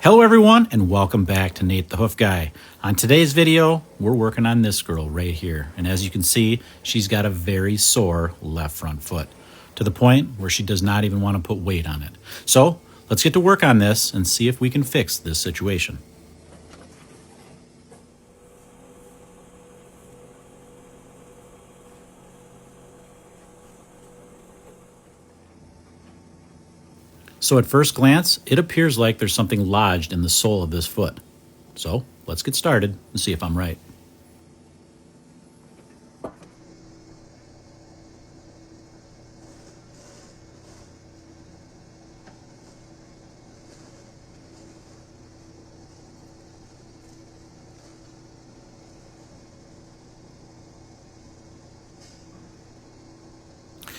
Hello everyone and welcome back to Nate the Hoof Guy. On today's video, we're working on this girl right here. And as you can see, she's got a very sore left front foot to the point where she does not even want to put weight on it. So let's get to work on this and see if we can fix this situation. So at first glance, it appears like there's something lodged in the sole of this foot. So let's get started and see if I'm right.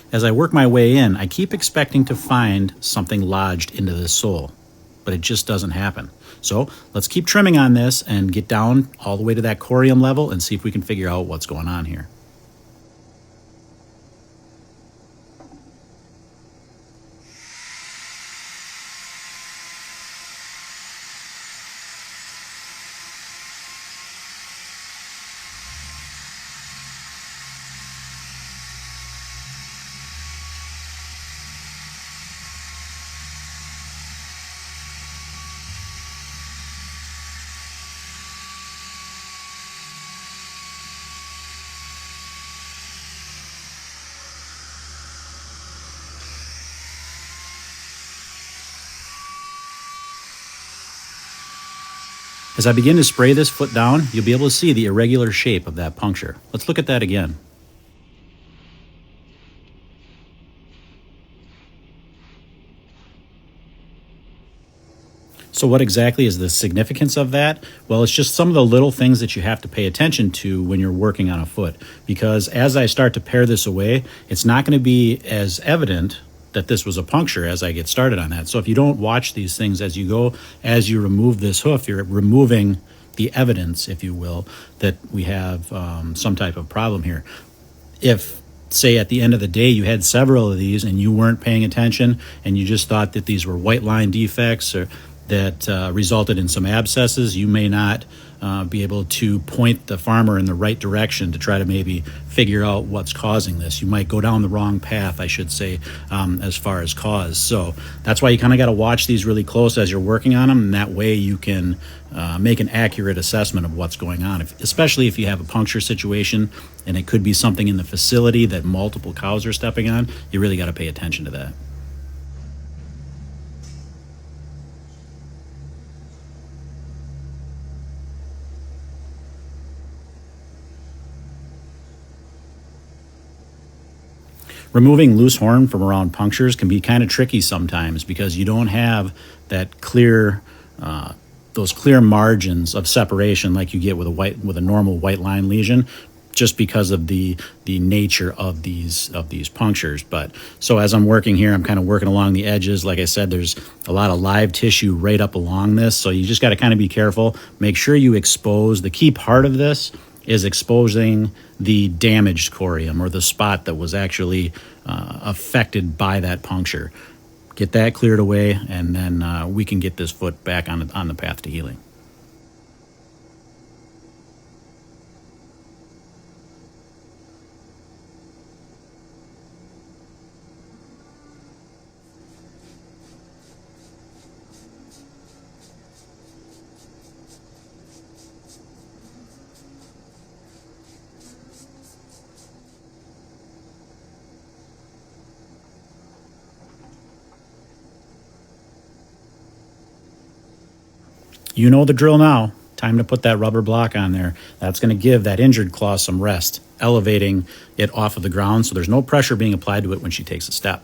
As I work my way in, I keep expecting to find something lodged into this sole, but it just doesn't happen. So let's keep trimming on this and get down all the way to that corium level and see if we can figure out what's going on here. As I begin to spray this foot down, you'll be able to see the irregular shape of that puncture. Let's look at that again. So what exactly is the significance of that? Well, it's just some of the little things that you have to pay attention to when you're working on a foot. Because as I start to pare this away, it's not going to be as evident that this was a puncture as I get started on that. So if you don't watch these things as you go, as you remove this hoof, you're removing the evidence, if you will, that we have some type of problem here. If, say, at the end of the day you had several of these and you weren't paying attention and you just thought that these were white line defects or that resulted in some abscesses, you may not be able to point the farmer in the right direction to try to maybe figure out what's causing this. You might go down the wrong path, I should say, as far as cause. So that's why you kind of got to watch these really close as you're working on them, and that way you can make an accurate assessment of what's going on, especially if you have a puncture situation and it could be something in the facility that multiple cows are stepping on. You really got to pay attention to that. Removing loose horn from around punctures can be kind of tricky sometimes because you don't have that clear, those clear margins of separation like you get with a normal white line lesion, just because of the nature of these punctures. But so as I'm working here, I'm kind of working along the edges. Like I said, there's a lot of live tissue right up along this, so you just got to kind of be careful. Make sure you expose the key part of this is exposing the damaged corium or the spot that was actually affected by that puncture. Get that cleared away, and then we can get this foot back on the path to healing. You know the drill now. Time to put that rubber block on there. That's going to give that injured claw some rest, elevating it off of the ground so there's no pressure being applied to it when she takes a step.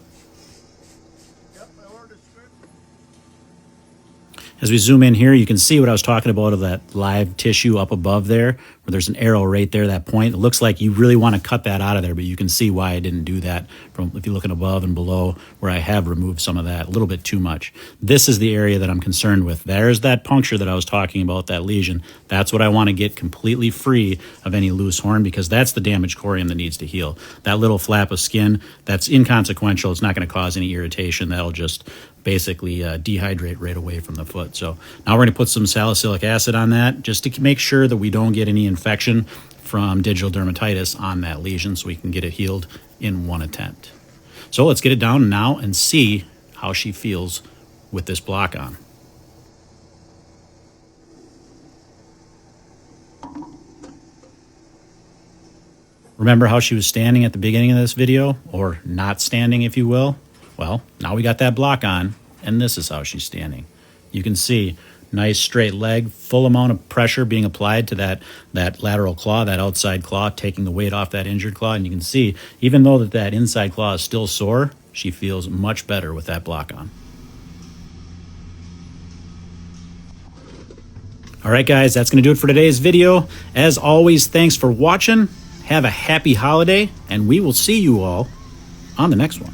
As we zoom in here, you can see what I was talking about of that live tissue up above there where there's an arrow right there, that point. It looks like you really want to cut that out of there, but you can see why I didn't do that from if you're looking above and below, where I have removed some of that, a little bit too much. This is the area that I'm concerned with. There's that puncture that I was talking about, that lesion. That's what I want to get completely free of any loose horn, because that's the damaged corium that needs to heal. That little flap of skin, that's inconsequential. It's not going to cause any irritation. That'll just basically dehydrate right away from the foot. So now we're going to put some salicylic acid on that just to make sure that we don't get any infection from digital dermatitis on that lesion, so we can get it healed in one attempt. So let's get it down now and see how she feels with this block on. Remember how she was standing at the beginning of this video, or not standing, if you will? Well, now we got that block on, and this is how she's standing. You can see, nice straight leg, full amount of pressure being applied to that lateral claw, that outside claw, taking the weight off that injured claw. And you can see, even though that inside claw is still sore, she feels much better with that block on. All right, guys, that's going to do it for today's video. As always, thanks for watching. Have a happy holiday, and we will see you all on the next one.